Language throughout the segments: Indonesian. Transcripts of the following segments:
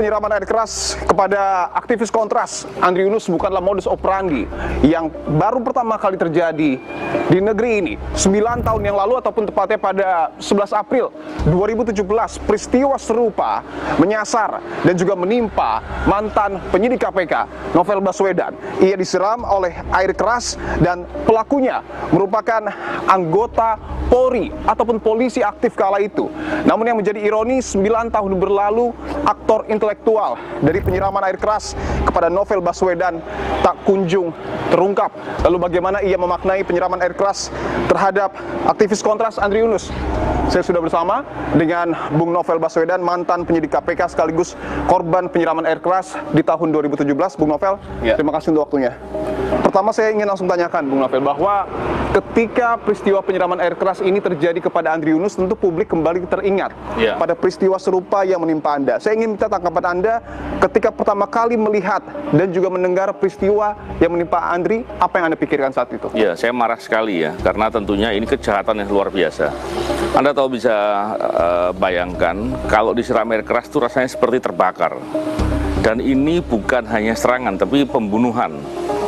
penyiraman air keras kepada aktivis kontras Andri Yunus bukanlah modus operandi yang baru pertama kali terjadi di negeri ini. 9 tahun yang lalu ataupun tepatnya pada 11 April 2017, peristiwa serupa menyasar dan juga menimpa mantan penyidik KPK Novel Baswedan. Ia disiram oleh air keras dan pelakunya merupakan anggota Polri ataupun polisi aktif kala itu. Namun yang menjadi ironi, 9 tahun berlalu aktor intelektual dari penyiraman air keras kepada Novel Baswedan tak kunjung terungkap. Lalu bagaimana ia memaknai penyiraman air keras terhadap aktivis kontras Andri Yunus? Saya sudah bersama dengan Bung Novel Baswedan, mantan penyidik KPK sekaligus korban penyiraman air keras di tahun 2017. Bung Novel, terima kasih untuk waktunya. Pertama saya ingin langsung tanyakan Bung Novel bahwa ketika peristiwa penyiraman air keras ini terjadi kepada Andri Yunus, tentu publik kembali teringat pada peristiwa serupa yang menimpa Anda. Saya ingin minta tanggapan Anda ketika pertama kali melihat dan juga mendengar peristiwa yang menimpa Andri, apa yang Anda pikirkan saat itu? Ya, saya marah sekali ya, karena tentunya ini kejahatan yang luar biasa. Anda tahu bisa bayangkan kalau disiram air keras itu rasanya seperti terbakar. Dan ini bukan hanya serangan, tapi pembunuhan.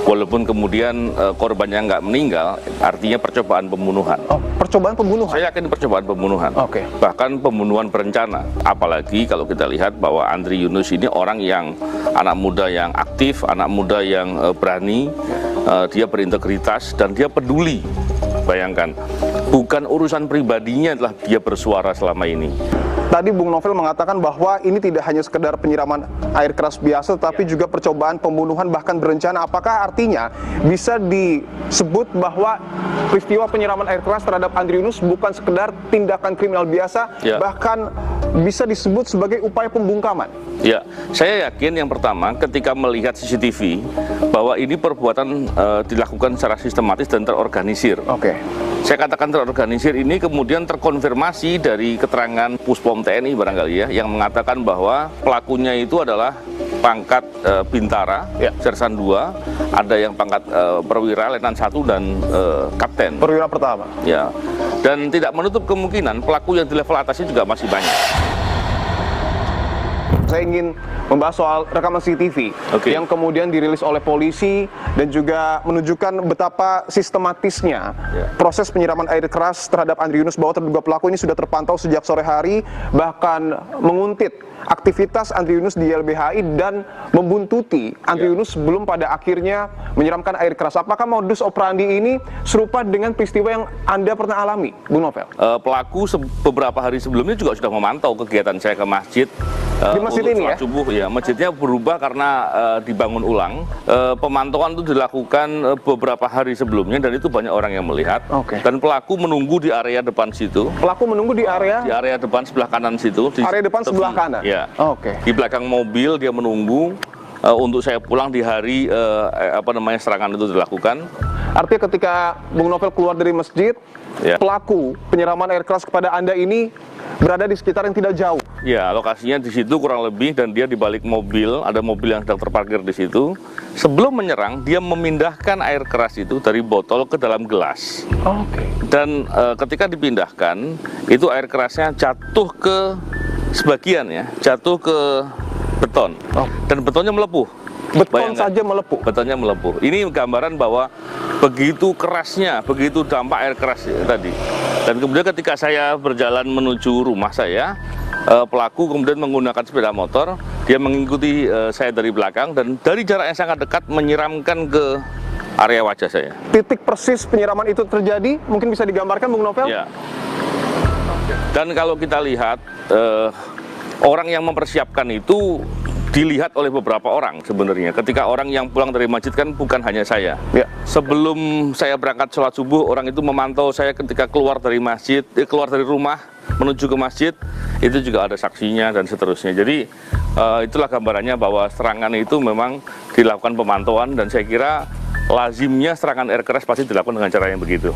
Walaupun kemudian korbannya nggak meninggal, artinya percobaan pembunuhan. Oh, percobaan pembunuhan? Saya yakin percobaan pembunuhan. Oke. Bahkan pembunuhan berencana. Apalagi kalau kita lihat bahwa Andri Yunus ini orang yang anak muda yang aktif, anak muda yang berani, dia berintegritas dan dia peduli. Bayangkan, bukan urusan pribadinya telah dia bersuara selama ini. Tadi Bung Novel mengatakan bahwa ini tidak hanya sekedar penyiraman air keras biasa, tapi juga percobaan pembunuhan bahkan berencana. Apakah artinya bisa disebut bahwa peristiwa penyiraman air keras terhadap Andri Yunus bukan sekedar tindakan kriminal biasa, bahkan bisa disebut sebagai upaya pembungkaman? Ya, saya yakin yang pertama ketika melihat CCTV bahwa ini perbuatan dilakukan secara sistematis dan terorganisir. Oke. Saya katakan terorganisir ini kemudian terkonfirmasi dari keterangan Puspom TNI barangkali ya, yang mengatakan bahwa pelakunya itu adalah pangkat Bintara, Sersan 2, ada yang pangkat perwira Letnan 1 dan Kapten. Perwira pertama. Ya, dan tidak menutup kemungkinan pelaku yang di level atasnya juga masih banyak. Saya ingin membahas soal rekaman CCTV yang kemudian dirilis oleh polisi dan juga menunjukkan betapa sistematisnya proses penyiraman air keras terhadap Andri Yunus, bahwa terduga pelaku ini sudah terpantau sejak sore hari, bahkan menguntit aktivitas Andri Yunus di YLBHI dan membuntuti Andri Yunus sebelum pada akhirnya menyiramkan air keras. Apakah modus operandi ini serupa dengan peristiwa yang Anda pernah alami, Bung Novel? Pelaku beberapa hari sebelumnya juga sudah memantau kegiatan saya ke masjid. Di masjid ini ya? Subuh, ya, masjidnya berubah karena dibangun ulang. Pemantauan itu dilakukan beberapa hari sebelumnya dan itu banyak orang yang melihat. Dan pelaku menunggu di area depan situ. Pelaku menunggu di area depan sebelah kanan situ. Area depan sebelah kanan. Ya. Di belakang mobil dia menunggu untuk saya pulang di hari serangan itu dilakukan. Artinya ketika Bung Novel keluar dari masjid, pelaku penyiraman air keras kepada Anda ini berada di sekitar yang tidak jauh. Ya, lokasinya di situ kurang lebih, dan dia di balik mobil, ada mobil yang sedang terparkir di situ. Sebelum menyerang, dia memindahkan air keras itu dari botol ke dalam gelas. Dan ketika dipindahkan, itu air kerasnya jatuh ke sebagian jatuh ke beton. Dan betonnya melepuh. Beton saja melepuh. Betonnya melepuh. Ini gambaran bahwa begitu kerasnya, begitu dampak air keras tadi. Dan kemudian ketika saya berjalan menuju rumah saya, pelaku kemudian menggunakan sepeda motor, dia mengikuti saya dari belakang dan dari jarak yang sangat dekat menyiramkan ke area wajah saya. Titik persis penyiraman itu terjadi, mungkin bisa digambarkan Bung Novel? Ya. Dan kalau kita lihat, orang yang mempersiapkan itu dilihat oleh beberapa orang sebenarnya. Ketika orang yang pulang dari masjid kan bukan hanya saya. Sebelum saya berangkat sholat subuh, orang itu memantau saya ketika keluar dari masjid, keluar dari rumah menuju ke masjid, itu juga ada saksinya dan seterusnya. Jadi itulah gambarannya bahwa serangan itu memang dilakukan pemantauan, dan saya kira lazimnya serangan air keras pasti dilakukan dengan cara yang begitu.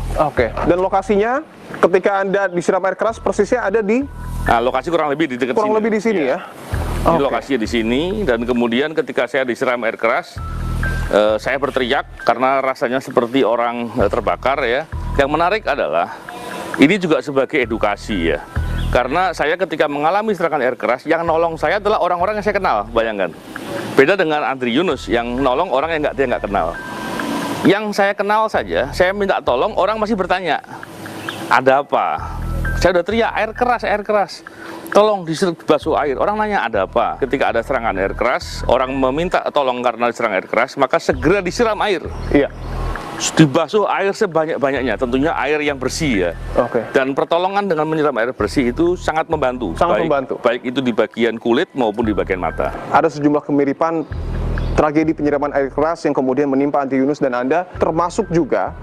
Dan lokasinya ketika Anda disiram air keras persisnya ada di? Nah, lokasi kurang lebih di dekat sini. Kurang lebih di sini ya? Ini lokasinya di sini, dan kemudian ketika saya disiram air keras, saya berteriak karena rasanya seperti orang terbakar ya. Yang menarik adalah ini juga sebagai edukasi ya. Karena saya ketika mengalami serangan air keras, yang nolong saya adalah orang-orang yang saya kenal, bayangkan. Beda dengan Andri Yunus, yang nolong orang yang dia nggak kenal. Yang saya kenal saja, saya minta tolong, orang masih bertanya, ada apa? Saya udah teriak, air keras. Tolong dibasuh air. Orang nanya, ada apa? Ketika ada serangan air keras, orang meminta tolong karena diserang air keras, maka segera disiram air. Iya. Dibasuh air sebanyak-banyaknya, tentunya air yang bersih ya. Oke. Dan pertolongan dengan menyiram air bersih itu sangat membantu. Baik itu di bagian kulit maupun di bagian mata. Ada sejumlah kemiripan tragedi penyiraman air keras yang kemudian menimpa Andri Yunus dan Anda, termasuk juga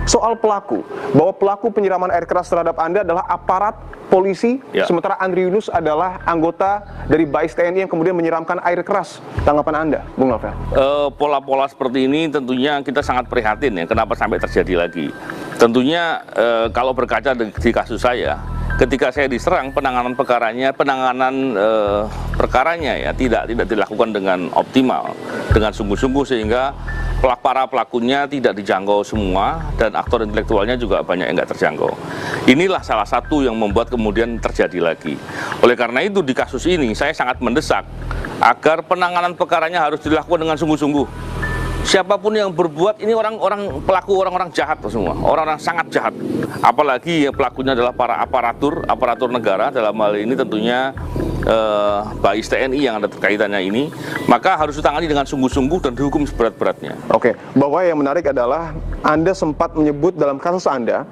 soal pelaku, bahwa pelaku penyiraman air keras terhadap Anda adalah aparat polisi, sementara Andri Yunus adalah anggota dari BAIS TNI yang kemudian menyiramkan air keras. Tanggapan Anda, Bung Novel? Pola-pola seperti ini tentunya kita sangat prihatin ya, kenapa sampai terjadi lagi. Tentunya kalau berkaca di kasus saya, ketika saya diserang, penanganan perkaranya ya tidak dilakukan dengan optimal, dengan sungguh-sungguh, sehingga para pelakunya tidak dijangkau semua dan aktor intelektualnya juga banyak yang nggak terjangkau. Inilah salah satu yang membuat kemudian terjadi lagi. Oleh karena itu di kasus ini saya sangat mendesak agar penanganan perkaranya harus dilakukan dengan sungguh-sungguh. Siapapun yang berbuat ini pelaku orang-orang jahat semua, orang-orang sangat jahat. Apalagi pelakunya adalah para aparatur negara, dalam hal ini tentunya BAIS TNI yang ada terkaitannya ini, maka harus ditangani dengan sungguh-sungguh dan dihukum seberat-beratnya. Oke, bahwa yang menarik adalah Anda sempat menyebut dalam kasus Anda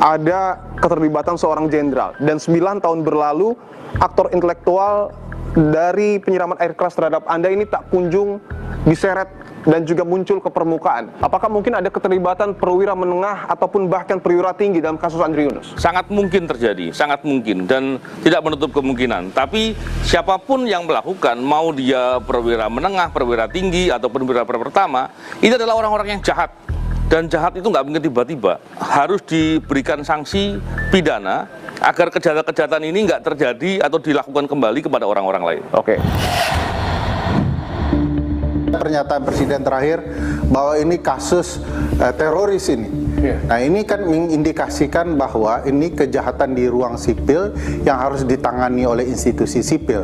ada keterlibatan seorang jenderal, dan 9 tahun berlalu aktor intelektual dari penyiraman air keras terhadap Anda ini tak kunjung diseret dan juga muncul ke permukaan. Apakah mungkin ada keterlibatan perwira menengah ataupun bahkan perwira tinggi dalam kasus Andri Yunus? Sangat mungkin terjadi, sangat mungkin, dan tidak menutup kemungkinan. Tapi siapapun yang melakukan, mau dia perwira menengah, perwira tinggi, ataupun perwira pertama, itu adalah orang-orang yang jahat. Dan jahat itu nggak mungkin tiba-tiba. Harus diberikan sanksi pidana agar kejahatan-kejahatan ini nggak terjadi atau dilakukan kembali kepada orang-orang lain. Oke. Pernyataan Presiden terakhir bahwa ini kasus teroris ini. Nah, ini kan mengindikasikan bahwa ini kejahatan di ruang sipil yang harus ditangani oleh institusi sipil.